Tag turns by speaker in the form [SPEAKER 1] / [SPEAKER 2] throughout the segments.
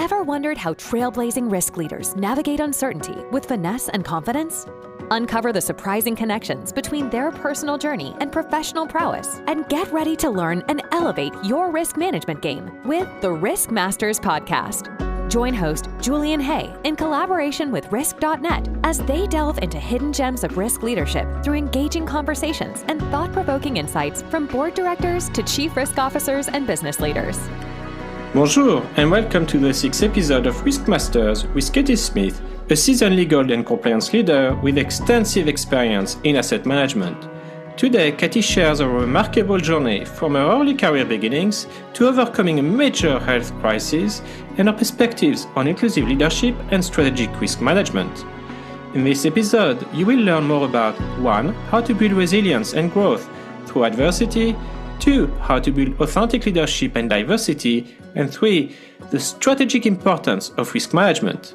[SPEAKER 1] Ever wondered how trailblazing risk leaders navigate uncertainty with finesse and confidence? Uncover the surprising connections between their personal journey and professional prowess, and get ready to learn and elevate your risk management game with the RiskMasters podcast. Join host Julien Haye in collaboration with Risk.net as they delve into hidden gems of risk leadership through engaging conversations and thought-provoking insights from board directors to chief risk officers and business leaders.
[SPEAKER 2] Bonjour and welcome to the 6th episode of RiskMasters with Katie Smith, a seasoned legal and compliance leader with extensive experience in asset management. Today, Katie shares a remarkable journey from her early career beginnings to overcoming a major health crisis and her perspectives on inclusive leadership and strategic risk management. In this episode, you will learn more about 1. How to build resilience and growth through adversity, 2. How to build authentic leadership and diversity, and 3. The strategic importance of risk management.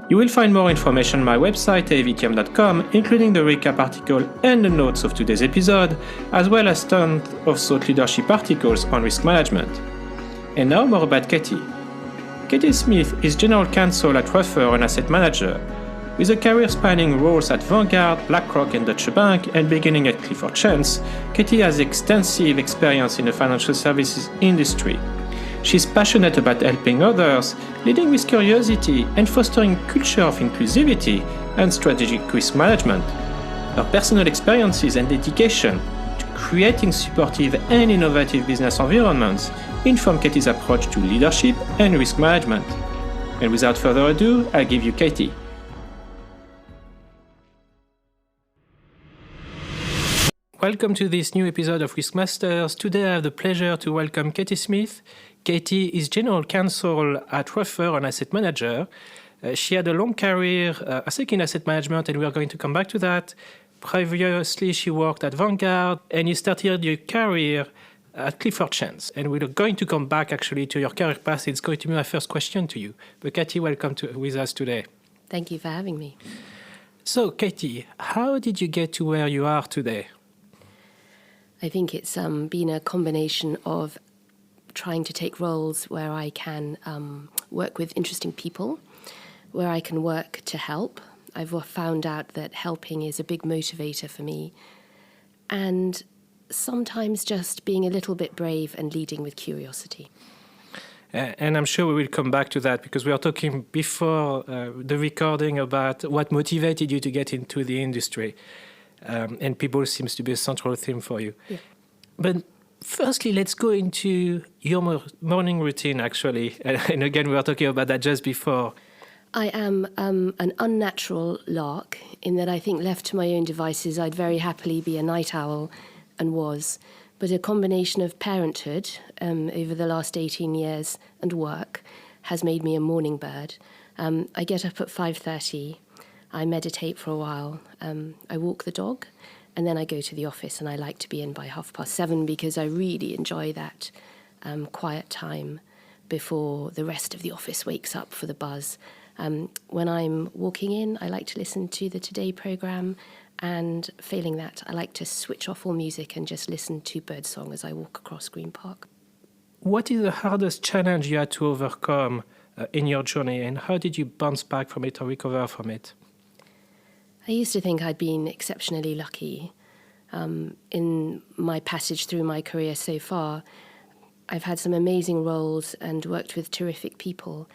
[SPEAKER 2] You will find more information on my website avtm.com, including the recap article and the notes of today's episode, as well as tons of thought leadership articles on risk management. And now more about Katie. Katie Smith is General Counsel at Ruffer, an asset manager. With a career spanning roles at Vanguard, BlackRock and Deutsche Bank, and beginning at Clifford Chance, Katie has extensive experience in the financial services industry. She's passionate about helping others, leading with curiosity, and fostering a culture of inclusivity and strategic risk management. Her personal experiences and dedication to creating supportive and innovative business environments inform Katie's approach to leadership and risk management. And without further ado, I'll give you Katie. Welcome to this new episode of RiskMasters. Today I have the pleasure to welcome Katie Smith. Katie is General Counsel at Ruffer, an asset manager. She had a long career, I think, in asset management, and we are going to come back to that. Previously, she worked at Vanguard, and you started your career at Clifford Chance. And we're going to come back, actually, to your career path. It's going to be my first question to you. But Katie, welcome with us today.
[SPEAKER 3] Thank you for having me.
[SPEAKER 2] So, Katie, how did you get to where you are today?
[SPEAKER 3] I think it's been a combination of trying to take roles where I can work with interesting people, where I can work to help. I've found out that helping is a big motivator for me. And sometimes just being a little bit brave and leading with curiosity.
[SPEAKER 2] And I'm sure we will come back to that because we are talking before the recording about what motivated you to get into the industry. And people seems to be a central theme for you.
[SPEAKER 3] Yeah.
[SPEAKER 2] But firstly, let's go into your morning routine, actually. And again, we were talking about that just before.
[SPEAKER 3] I am an unnatural lark in that I think left to my own devices, I'd very happily be a night owl and was. But a combination of parenthood over the last 18 years and work has made me a morning bird. I get up at 5:30. I meditate for a while, I walk the dog, and then I go to the office, and I like to be in by 7:30 because I really enjoy that quiet time before the rest of the office wakes up for the buzz. When I'm walking in, I like to listen to the Today programme, and failing that, I like to switch off all music and just listen to birdsong as I walk across Green Park.
[SPEAKER 2] What is the hardest challenge you had to overcome in your journey, and how did you bounce back from it or recover from it?
[SPEAKER 3] I used to think I'd been exceptionally lucky in my passage through my career so far. I've had some amazing roles and worked with terrific people,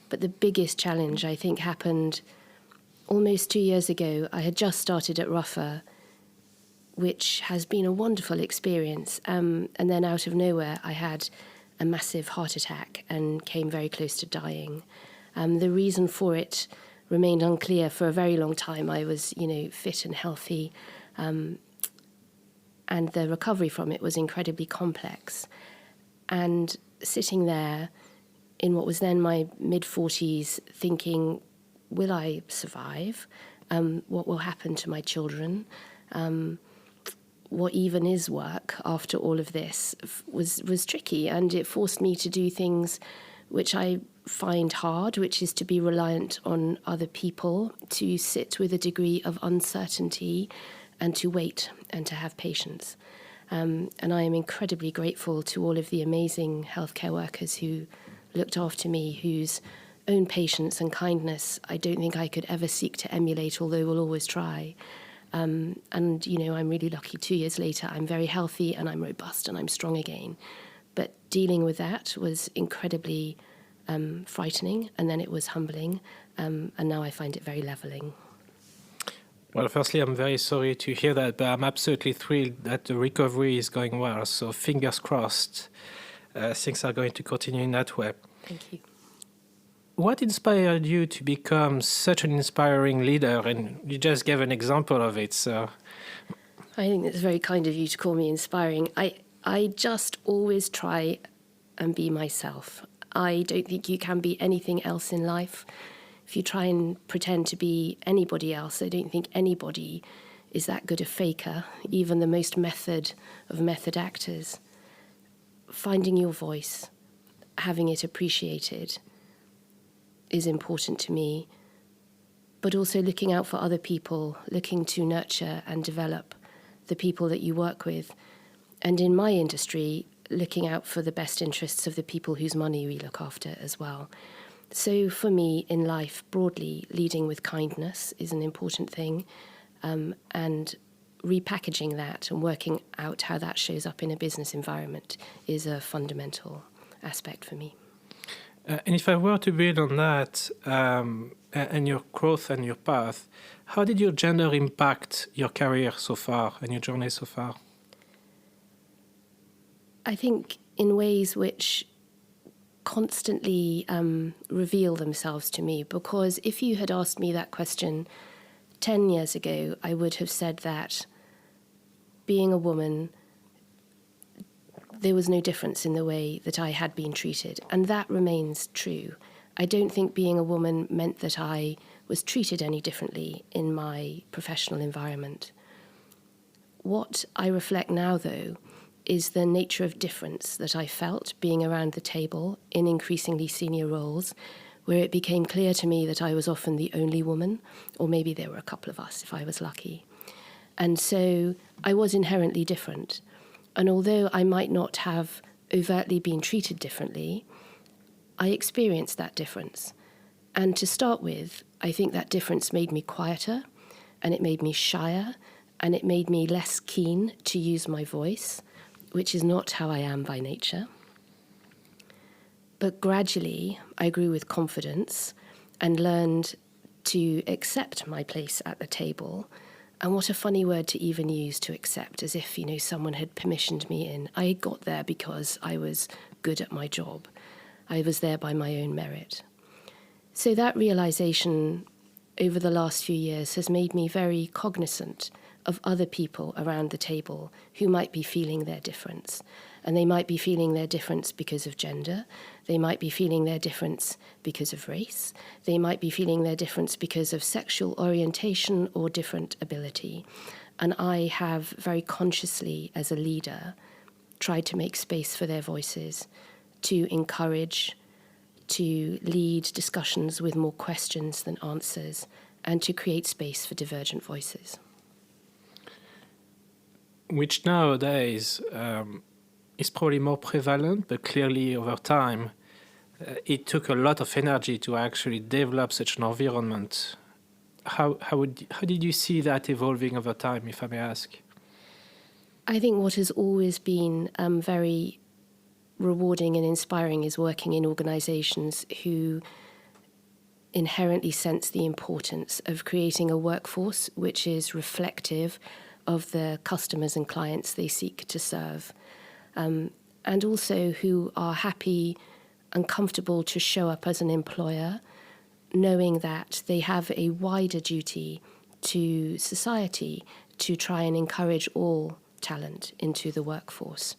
[SPEAKER 3] but the biggest challenge, I think, happened almost 2 years ago. I had just started at Ruffer, which has been a wonderful experience, and then out of nowhere I had a massive heart attack and came very close to dying. The reason for it remained unclear for a very long time. I was, fit and healthy, and the recovery from it was incredibly complex. And sitting there in what was then my mid-40s thinking, will I survive? What will happen to my children? What even is work after all of this was tricky, and it forced me to do things which I find hard, which is to be reliant on other people, to sit with a degree of uncertainty and to wait and to have patience. And I am incredibly grateful to all of the amazing healthcare workers who looked after me, whose own patience and kindness I don't think I could ever seek to emulate, although we'll always try. And, I'm really lucky 2 years later, I'm very healthy and I'm robust and I'm strong again. But dealing with that was incredibly frightening, and then it was humbling, and now I find it very leveling.
[SPEAKER 2] Well, firstly, I'm very sorry to hear that, but I'm absolutely thrilled that the recovery is going well. So fingers crossed, things are going to continue in that way.
[SPEAKER 3] Thank you.
[SPEAKER 2] What inspired you to become such an inspiring leader? And you just gave an example of it. So
[SPEAKER 3] I think it's very kind of you to call me inspiring. I just always try and be myself. I don't think you can be anything else in life. If you try and pretend to be anybody else, I don't think anybody is that good a faker, even the most method of method actors. Finding your voice, having it appreciated, is important to me, but also looking out for other people, looking to nurture and develop the people that you work with. And in my industry, looking out for the best interests of the people whose money we look after as well. So for me, in life, broadly, leading with kindness is an important thing, and repackaging that and working out how that shows up in a business environment is a fundamental aspect for me.
[SPEAKER 2] and if I were to build on that and your growth and your path, how did your gender impact your career so far and your journey so far?
[SPEAKER 3] I think in ways which constantly reveal themselves to me, because if you had asked me that question 10 years ago, I would have said that being a woman, there was no difference in the way that I had been treated, and that remains true. I don't think being a woman meant that I was treated any differently in my professional environment. What I reflect now, though, is the nature of difference that I felt being around the table in increasingly senior roles, where it became clear to me that I was often the only woman, or maybe there were a couple of us if I was lucky. And so I was inherently different. And although I might not have overtly been treated differently, I experienced that difference. And to start with, I think that difference made me quieter, and it made me shyer, and it made me less keen to use my voice, which is not how I am by nature. But gradually, I grew with confidence and learned to accept my place at the table. And what a funny word to even use, to accept, as if, someone had permissioned me in. I got there because I was good at my job. I was there by my own merit. So that realization over the last few years has made me very cognizant of other people around the table who might be feeling their difference. And they might be feeling their difference because of gender. They might be feeling their difference because of race. They might be feeling their difference because of sexual orientation or different ability. And I have very consciously, as a leader, tried to make space for their voices, to encourage, to lead discussions with more questions than answers, and to create space for divergent voices.
[SPEAKER 2] Which nowadays is probably more prevalent, but clearly over time, it took a lot of energy to actually develop such an environment. How did you see that evolving over time, if I may ask?
[SPEAKER 3] I think what has always been very rewarding and inspiring is working in organizations who inherently sense the importance of creating a workforce which is reflective of the customers and clients they seek to serve, and also who are happy and comfortable to show up as an employer, knowing that they have a wider duty to society to try and encourage all talent into the workforce.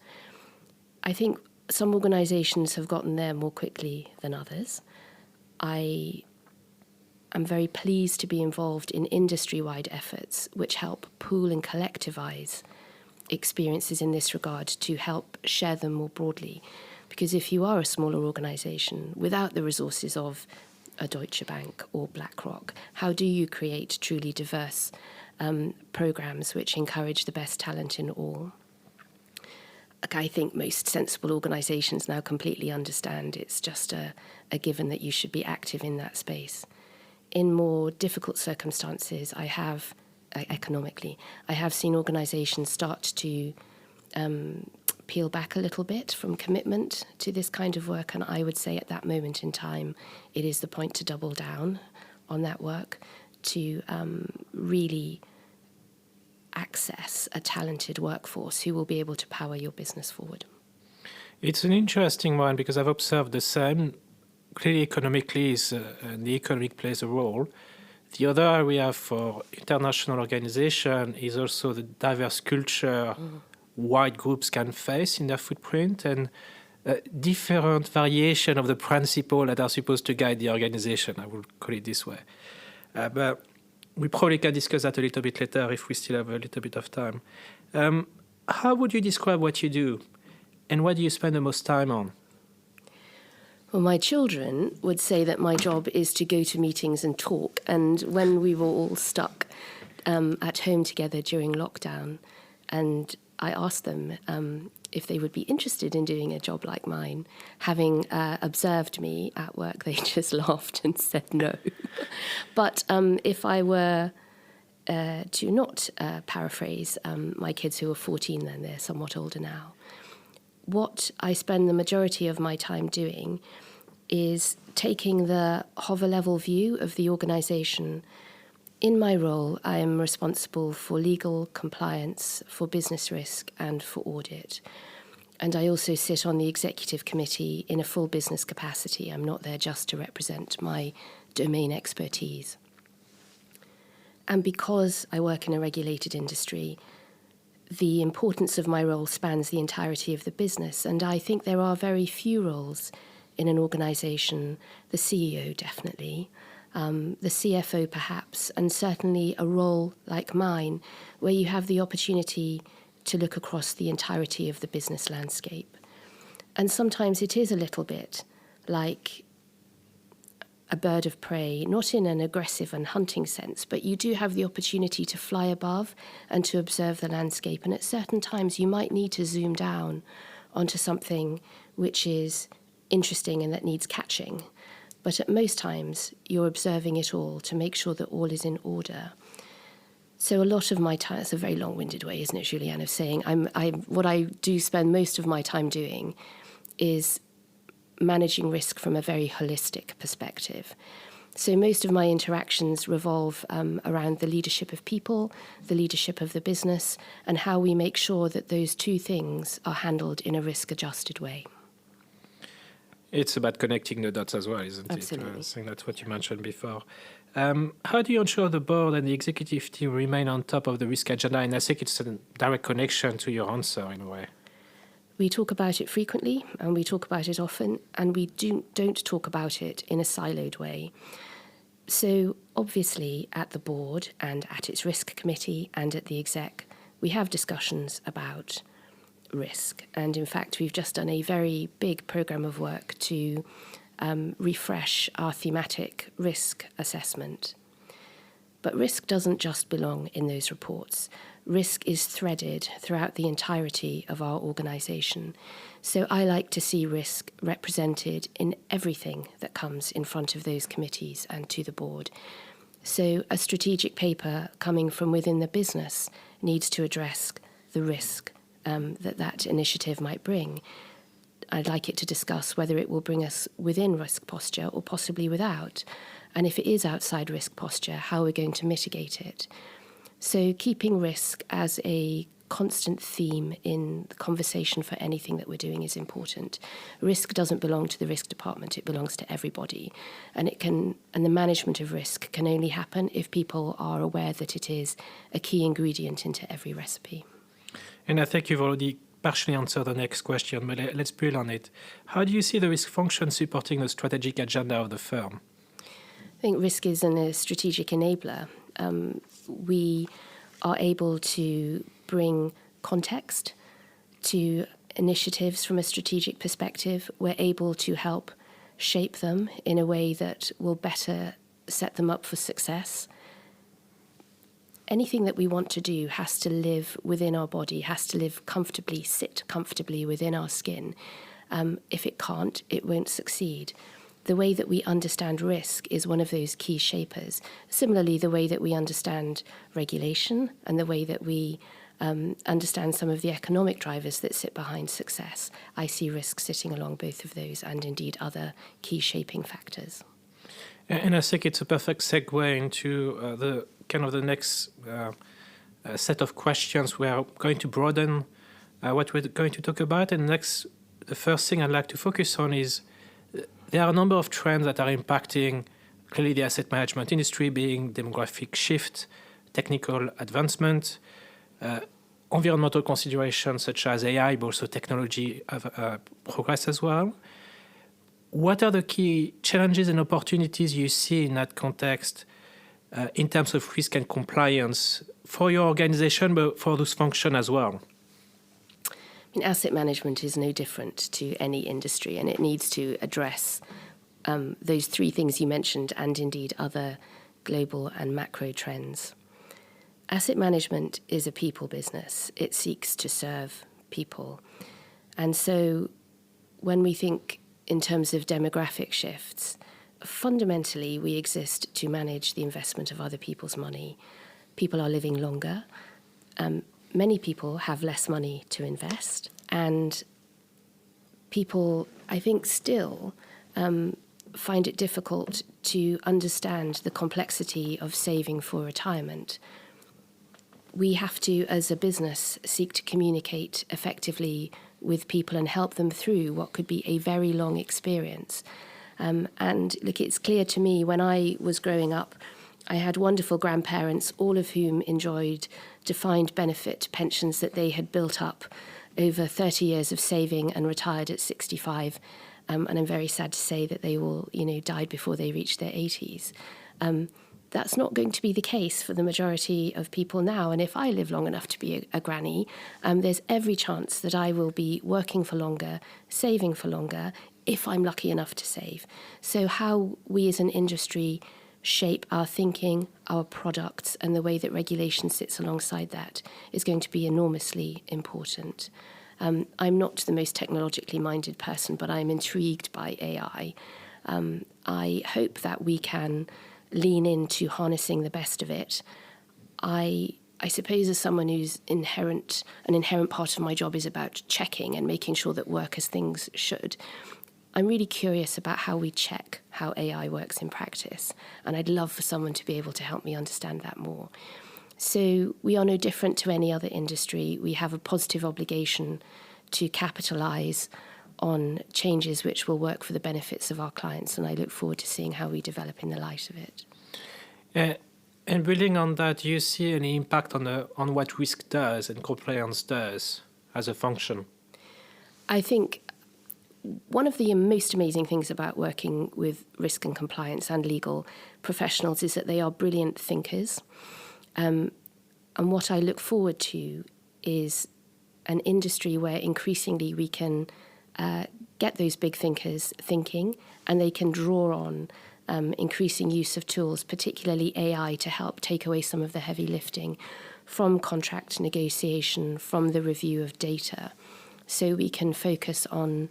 [SPEAKER 3] I think some organizations have gotten there more quickly than others. I am very pleased to be involved in industry-wide efforts which help pool and collectivize experiences in this regard to help share them more broadly. Because if you are a smaller organization without the resources of a Deutsche Bank or BlackRock, how do you create truly diverse programs which encourage the best talent in all? I think most sensible organisations now completely understand it's just a given that you should be active in that space. In more difficult circumstances, economically, I have seen organisations start to peel back a little bit from commitment to this kind of work, and I would say at that moment in time, it is the point to double down on that work, to really access a talented workforce who will be able to power your business forward.
[SPEAKER 4] It's an interesting one because I've observed the same. Clearly, economically, and the economic plays a role. The other area for international organization is also the diverse culture wide groups can face in their footprint and different variation of the principle that are supposed to guide the organization. I will call it this way. But we probably can discuss that a little bit later if we still have a little bit of time. How would you describe what you do, and what do you spend the most time on?
[SPEAKER 3] Well, my children would say that my job is to go to meetings and talk. And when we were all stuck at home together during lockdown, and I asked them if they would be interested in doing a job like mine, having observed me at work, they just laughed and said no. But if I were to not paraphrase my kids who are 14 then, they're somewhat older now, what I spend the majority of my time doing is taking the hover-level view of the organisation. In my role, I am responsible for legal compliance, for business risk, and for audit. And I also sit on the executive committee in a full business capacity. I'm not there just to represent my domain expertise. And because I work in a regulated industry, the importance of my role spans the entirety of the business, and I think there are very few roles in an organisation, the CEO definitely, the CFO perhaps, and certainly a role like mine, where you have the opportunity to look across the entirety of the business landscape. And sometimes it is a little bit like a bird of prey, not in an aggressive and hunting sense, but you do have the opportunity to fly above and to observe the landscape. And at certain times, you might need to zoom down onto something which is interesting and that needs catching. But at most times, you're observing it all to make sure that all is in order. So a lot of my time, it's a very long-winded way, isn't it, Julien, of saying what I do spend most of my time doing is managing risk from a very holistic perspective. So most of my interactions revolve around the leadership of people, the leadership of the business, and how we make sure that those two things are handled in a risk-adjusted way.
[SPEAKER 4] It's about connecting the dots as well, isn't
[SPEAKER 3] Absolutely.
[SPEAKER 4] it? I think that's what you mentioned before. How do you ensure the board and the executive team remain on top of the risk agenda? And I think it's a direct connection to your answer in a way.
[SPEAKER 3] We talk about it frequently, and we talk about it often, and we don't talk about it in a siloed way. So obviously at the board and at its risk committee and at the exec, we have discussions about risk. And in fact, we've just done a very big programme of work to refresh our thematic risk assessment. But risk doesn't just belong in those reports. Risk is threaded throughout the entirety of our organisation. So I like to see risk represented in everything that comes in front of those committees and to the board. So a strategic paper coming from within the business needs to address the risk that initiative might bring. I'd like it to discuss whether it will bring us within risk posture or possibly without. And if it is outside risk posture, how we're going to mitigate it. So keeping risk as a constant theme in the conversation for anything that we're doing is important. Risk doesn't belong to the risk department, it belongs to everybody. And the management of risk can only happen if people are aware that it is a key ingredient into every recipe.
[SPEAKER 4] And I think you've already partially answered the next question, but let's build on it. How do you see the risk function supporting the strategic agenda of the firm?
[SPEAKER 3] I think risk is a strategic enabler. We are able to bring context to initiatives from a strategic perspective. We're able to help shape them in a way that will better set them up for success. anything that we want to do has to live within our body, has to live comfortably, sit comfortably within our skin. If it can't, it won't succeed. The way that we understand risk is one of those key shapers. Similarly, the way that we understand regulation and the way that we understand some of the economic drivers that sit behind success. I see risk sitting along both of those and indeed other key shaping factors.
[SPEAKER 4] And I think it's a perfect segue into the next set of questions. We are going to broaden what we're going to talk about. And the first thing I'd like to focus on is there are a number of trends that are impacting clearly the asset management industry, being demographic shift, technical advancement, environmental considerations such as AI, but also technology progress as well. What are the key challenges and opportunities you see in that context in terms of risk and compliance for your organization, but for those functions as well?
[SPEAKER 3] Asset management is no different to any industry, and it needs to address those three things you mentioned and indeed other global and macro trends. Asset management is a people business. It seeks to serve people. And so when we think in terms of demographic shifts, fundamentally we exist to manage the investment of other people's money. People are living longer. Many people have less money to invest, and people, I think, still find it difficult to understand the complexity of saving for retirement. We have to, as a business, seek to communicate effectively with people and help them through what could be a very long experience. And look, it's clear to me, when I was growing up, I had wonderful grandparents, all of whom enjoyed defined benefit pensions that they had built up over 30 years of saving and retired at 65. And I'm very sad to say that they all, died before they reached their 80s. That's not going to be the case for the majority of people now. And if I live long enough to be a granny, there's every chance that I will be working for longer, saving for longer, if I'm lucky enough to save. So how we as an industry shape our thinking, our products, and the way that regulation sits alongside that is going to be enormously important. I'm not the most technologically minded person, but I'm intrigued by AI. I hope that we can lean into harnessing the best of it. I suppose as someone who's an inherent part of my job is about checking and making sure that work as things should. I'm really curious about how we check how AI works in practice, and I'd love for someone to be able to help me understand that more. So we are no different to any other industry. We have a positive obligation to capitalize on changes which will work for the benefits of our clients, and I look forward to seeing how we develop in the light of it.
[SPEAKER 4] And building on that, do you see any impact on what risk does and compliance does as a function?
[SPEAKER 3] I think one of the most amazing things about working with risk and compliance and legal professionals is that they are brilliant thinkers. And what I look forward to is an industry where increasingly we can get those big thinkers thinking, and they can draw on increasing use of tools, particularly AI, to help take away some of the heavy lifting from contract negotiation, from the review of data, so we can focus on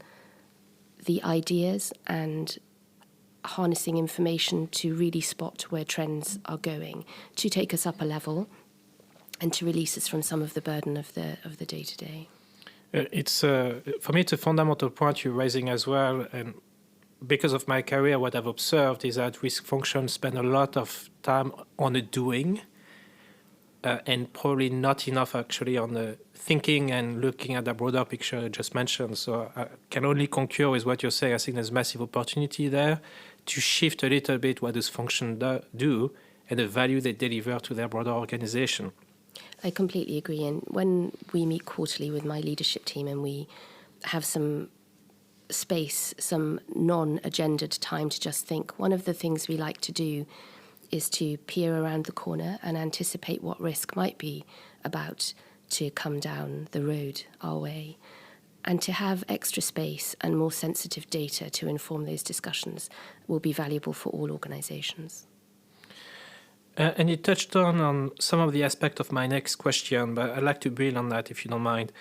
[SPEAKER 3] the ideas and harnessing information to really spot where trends are going, to take us up a level and to release us from some of the burden of the day-to-day.
[SPEAKER 4] It's for me, it's a fundamental point you're raising as well. And because of my career, what I've observed is that risk functions spend a lot of time on the doing and probably not enough actually on the thinking and looking at the broader picture I just mentioned. So I can only concur with what you're saying. I think there's massive opportunity there to shift a little bit what those functions do and the value they deliver to their broader organization.
[SPEAKER 3] I completely agree. And when we meet quarterly with my leadership team and we have some space, some non-agendaed time to just think, one of the things we like to do is to peer around the corner and anticipate what risk might be about to come down the road our way. And to have extra space and more sensitive data to inform those discussions will be valuable for all organizations.
[SPEAKER 4] And you touched on some of the aspects of my next question, but I'd like to build on that if you don't mind.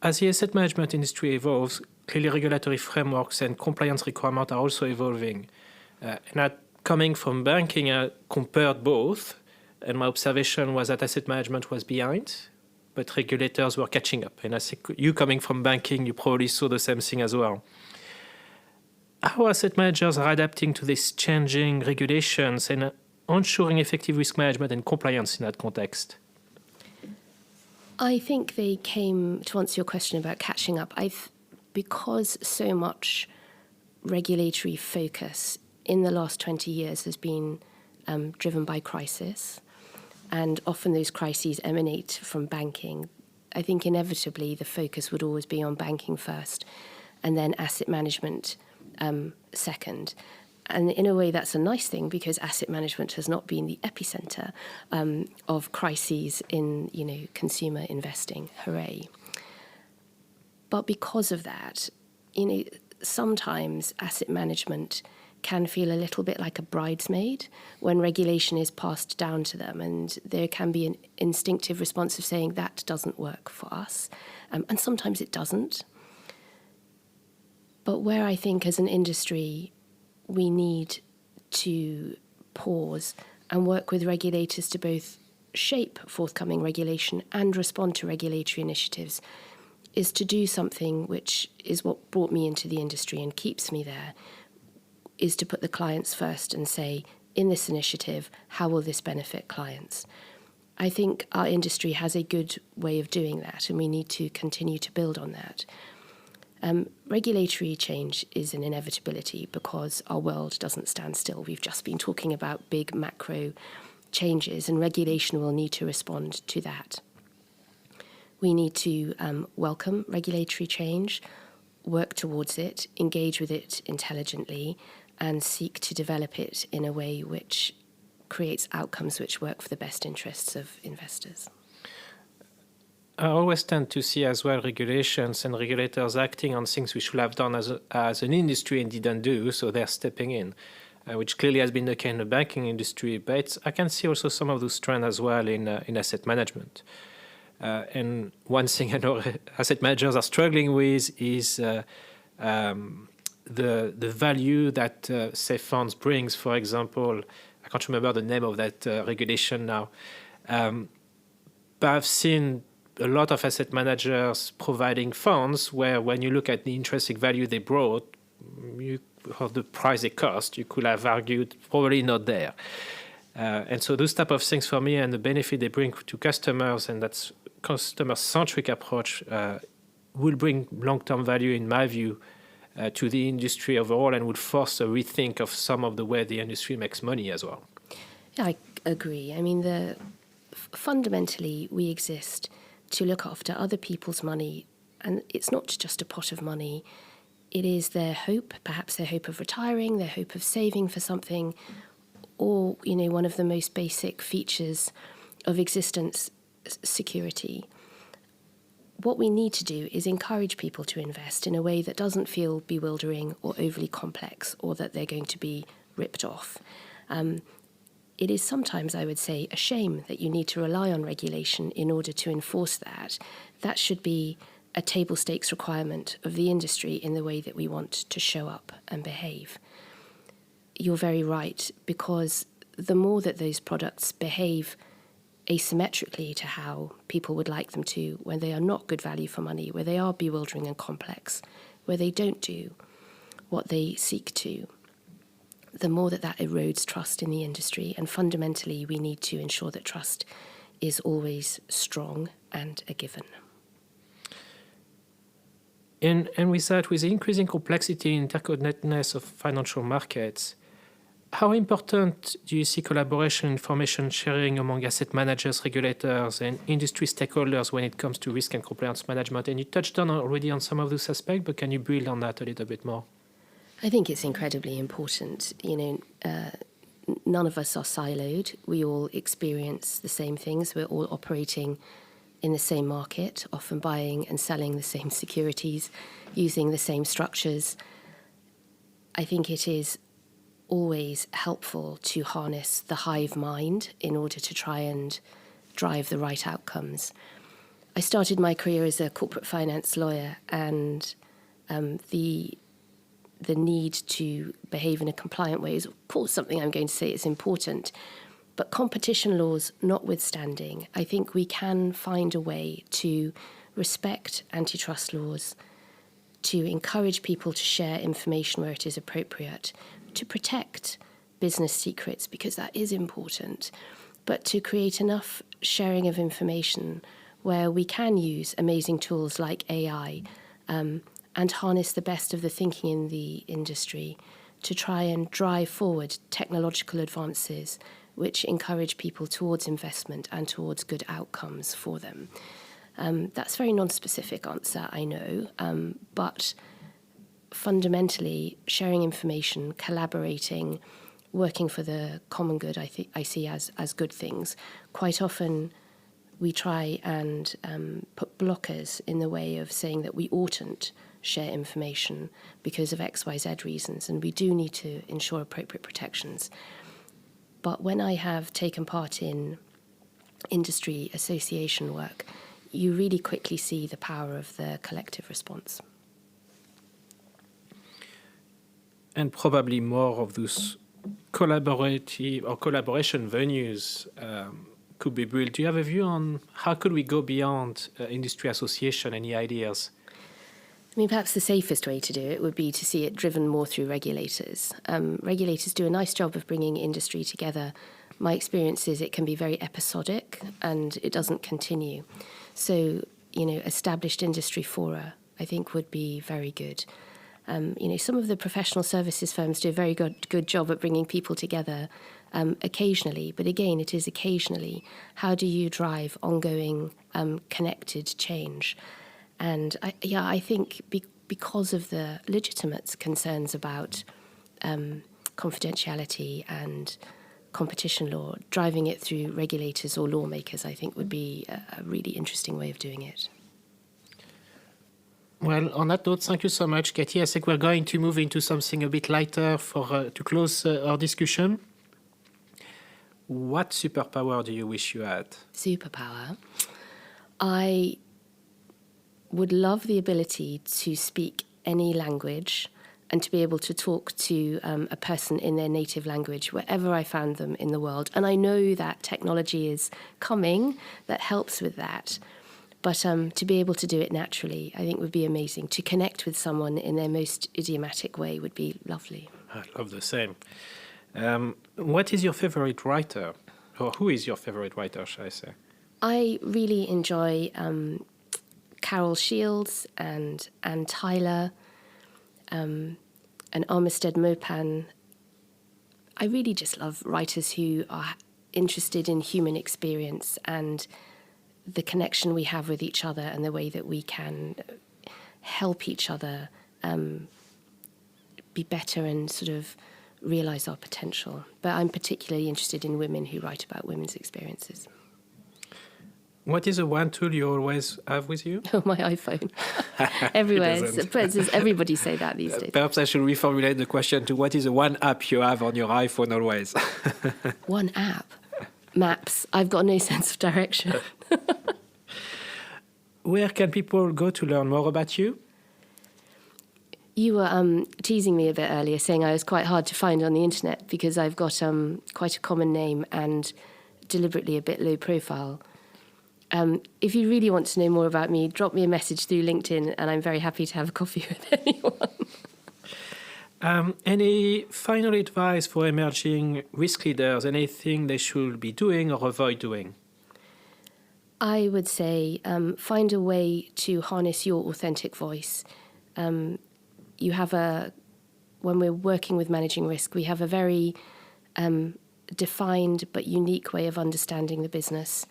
[SPEAKER 4] As the asset management industry evolves, clearly regulatory frameworks and compliance requirements are also evolving. And coming from banking, I compared both, and my observation was that asset management was behind, but regulators were catching up. And I think you coming from banking, you probably saw the same thing as well. How asset managers are adapting to these changing regulations and ensuring effective risk management and compliance in that context?
[SPEAKER 3] I think they came, to answer your question about catching up, because so much regulatory focus in the last 20 years has been driven by crisis, and often those crises emanate from banking. I think inevitably the focus would always be on banking first, and then asset management second. And in a way, that's a nice thing, because asset management has not been the epicenter of crises in, consumer investing. Hooray! But because of that, sometimes asset management can feel a little bit like a bridesmaid when regulation is passed down to them, and there can be an instinctive response of saying that doesn't work for us, and sometimes it doesn't. But where I think as an industry we need to pause and work with regulators to both shape forthcoming regulation and respond to regulatory initiatives is to do something which is what brought me into the industry and keeps me there, is to put the clients first and say, in this initiative, how will this benefit clients? I think our industry has a good way of doing that, and we need to continue to build on that. Regulatory change is an inevitability because our world doesn't stand still. We've just been talking about big macro changes, and regulation will need to respond to that. We need to welcome regulatory change, work towards it, engage with it intelligently, and seek to develop it in a way which creates outcomes which work for the best interests of investors.
[SPEAKER 4] I always tend to see as well regulations and regulators acting on things we should have done as an industry and didn't do, so they're stepping in, which clearly has been the case in the banking industry, but I can see also some of those trends as well in asset management. And one thing I know asset managers are struggling with is the value that safe funds brings. For example, I can't remember the name of that regulation now, but I've seen a lot of asset managers providing funds where when you look at the intrinsic value they brought, or the price they cost, you could have argued probably not there. And so those type of things for me and the benefit they bring to customers, and that's customer-centric approach, will bring long-term value, in my view, to the industry overall, and would force a rethink of some of the way the industry makes money as well.
[SPEAKER 3] Yeah, I agree. I mean, fundamentally, we exist to look after other people's money, and it's not just a pot of money. It is their hope, perhaps their hope of retiring, their hope of saving for something, or, one of the most basic features of existence, security. What we need to do is encourage people to invest in a way that doesn't feel bewildering or overly complex, or that they're going to be ripped off. It is sometimes, I would say, a shame that you need to rely on regulation in order to enforce that. That should be a table stakes requirement of the industry in the way that we want to show up and behave. You're very right, because the more that those products behave asymmetrically to how people would like them to, when they are not good value for money, where they are bewildering and complex, where they don't do what they seek to, the more that erodes trust in the industry. And fundamentally, we need to ensure that trust is always strong and a given.
[SPEAKER 4] And with that, with the increasing complexity and interconnectedness of financial markets, how important do you see collaboration and information sharing among asset managers, regulators, and industry stakeholders when it comes to risk and compliance management? And you touched on already on some of those aspects, but can you build on that a little bit more?
[SPEAKER 3] I think it's incredibly important. None of us are siloed. We all experience the same things. We're all operating in the same market, often buying and selling the same securities, using the same structures. I think it is always helpful to harness the hive mind in order to try and drive the right outcomes. I started my career as a corporate finance lawyer, and the need to behave in a compliant way is, of course, something I'm going to say is important. But competition laws notwithstanding, I think we can find a way to respect antitrust laws, to encourage people to share information where it is appropriate, to protect business secrets, because that is important, but to create enough sharing of information where we can use amazing tools like AI and harness the best of the thinking in the industry to try and drive forward technological advances which encourage people towards investment and towards good outcomes for them. That's a very non-specific answer, I know, but fundamentally sharing information, collaborating, working for the common good, I see as good things. Quite often we try and put blockers in the way of saying that we oughtn't share information because of XYZ reasons, and we do need to ensure appropriate protections. But when I have taken part in industry association work, you really quickly see the power of the collective response.
[SPEAKER 4] And probably more of those collaborative or collaboration venues could be built. Do you have a view on how could we go beyond industry association? Any ideas?
[SPEAKER 3] I mean, perhaps the safest way to do it would be to see it driven more through regulators. Regulators do a nice job of bringing industry together. My experience is it can be very episodic and it doesn't continue. So, established industry fora, I think, would be very good. Some of the professional services firms do a very good job at bringing people together occasionally. But again, it is occasionally. How do you drive ongoing connected change? And I think because of the legitimate concerns about confidentiality and competition law, driving it through regulators or lawmakers, I think, would be a really interesting way of doing it.
[SPEAKER 4] Well, on that note, thank you so much, Katie. I think we're going to move into something a bit lighter to close our discussion. What superpower do you wish you had?
[SPEAKER 3] Superpower? I would love the ability to speak any language and to be able to talk to a person in their native language wherever I found them in the world. And I know that technology is coming that helps with that. But to be able to do it naturally, I think would be amazing. To connect with someone in their most idiomatic way would be lovely.
[SPEAKER 4] I love the same. What is your favorite writer? Or who is your favorite writer, shall I say? I
[SPEAKER 3] really enjoy Carol Shields and Anne Tyler and Armistead Maupin. I really just love writers who are interested in human experience and the connection we have with each other and the way that we can help each other be better and sort of realise our potential. But I'm particularly interested in women who write about women's experiences. What is the one tool you always have with you? Oh, my iPhone. Everywhere. Everybody say that these days. Perhaps I should reformulate the question to what is the one app you have on your iPhone always? One app? Maps. I've got no sense of direction. Where can people go to learn more about you? You were teasing me a bit earlier, saying I was quite hard to find on the internet because I've got quite a common name and deliberately a bit low profile. If you really want to know more about me, drop me a message through LinkedIn and I'm very happy to have a coffee with anyone. Any final advice for emerging risk leaders? Anything they should be doing or avoid doing? I would say find a way to harness your authentic voice. When we're working with managing risk, we have a very defined but unique way of understanding the business.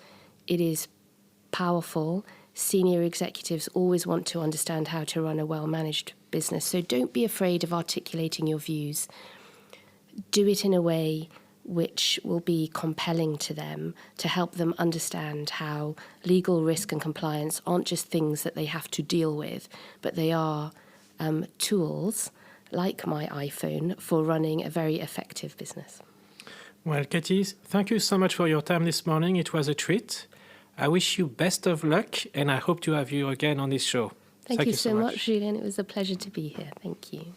[SPEAKER 3] It is powerful. Senior executives always want to understand how to run a well-managed business. So don't be afraid of articulating your views. Do it in a way which will be compelling to them to help them understand how legal risk and compliance aren't just things that they have to deal with, but they are tools like my iPhone, for running a very effective business.
[SPEAKER 4] Well, Katie, thank you so much for your time this morning. It was a treat. I wish you best of luck, and I hope to have you again on this show.
[SPEAKER 3] Thank you so much, Julien. It was a pleasure to be here. Thank you.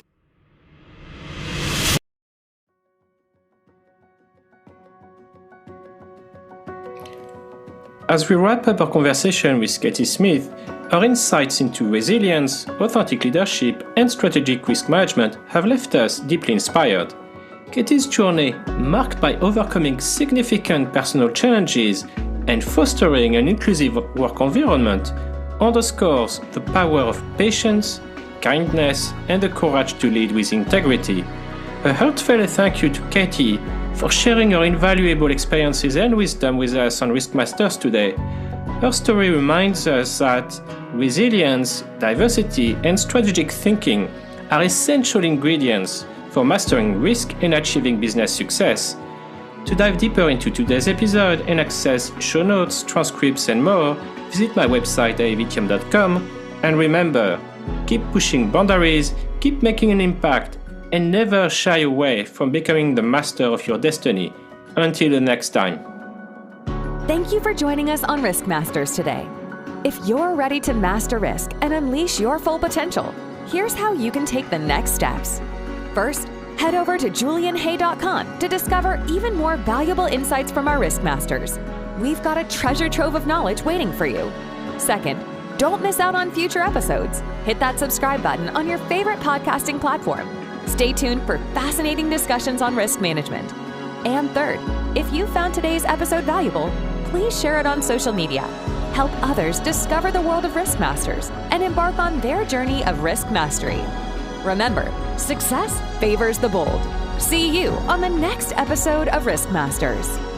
[SPEAKER 2] As we wrap up our conversation with Katie Smith, her insights into resilience, authentic leadership, and strategic risk management have left us deeply inspired. Katie's journey, marked by overcoming significant personal challenges and fostering an inclusive work environment, underscores the power of patience, kindness, and the courage to lead with integrity. A heartfelt thank you to Katie for sharing her invaluable experiences and wisdom with us on RiskMasters today. Her story reminds us that resilience, diversity, and strategic thinking are essential ingredients for mastering risk and achieving business success. To dive deeper into today's episode and access show notes, transcripts, and more, visit my website avitium.com. And remember, keep pushing boundaries, keep making an impact, and never shy away from becoming the master of your destiny. Until the next time.
[SPEAKER 1] Thank you for joining us on RiskMasters today. If you're ready to master risk and unleash your full potential, here's how you can take the next steps. First, head over to julienhaye.com to discover even more valuable insights from our RiskMasters. We've got a treasure trove of knowledge waiting for you. Second, don't miss out on future episodes. Hit that subscribe button on your favorite podcasting platform. Stay tuned for fascinating discussions on risk management. And third, if you found today's episode valuable, please share it on social media. Help others discover the world of RiskMasters and embark on their journey of risk mastery. Remember, success favors the bold. See you on the next episode of RiskMasters.